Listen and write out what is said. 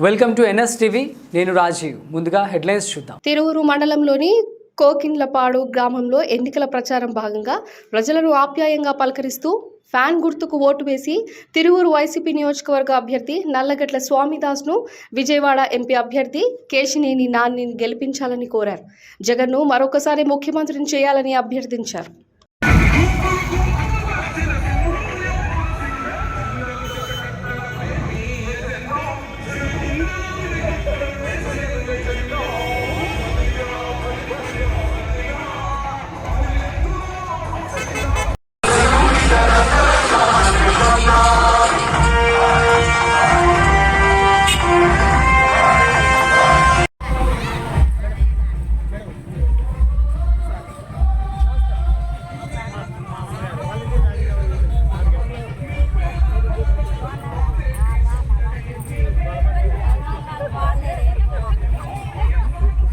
Welcome to NS TV. నేను రాజీవ్. ముందుగా headlines చూద్దాం. తిరువురు మండలంలోని కోకిన్లపాడు గ్రామంలో ఎన్నికల ప్రచారం భాగంగా ప్రజలను ఆప్యాయంగా పలకరిస్తూ ఫ్యాన్ గుర్తుకు ఓటు వేసి తిరువురు వైసీపీ నియోజకవర్గ అభ్యర్థి నల్లగడ్ల స్వామిదాస్ను విజయవాడ ఎంపీ అభ్యర్థి కేశినేని నానిని గెలిపించాలని కోరారు. జగన్ను మరొకసారి ముఖ్యమంత్రిని చేయాలని అభ్యర్థించారు.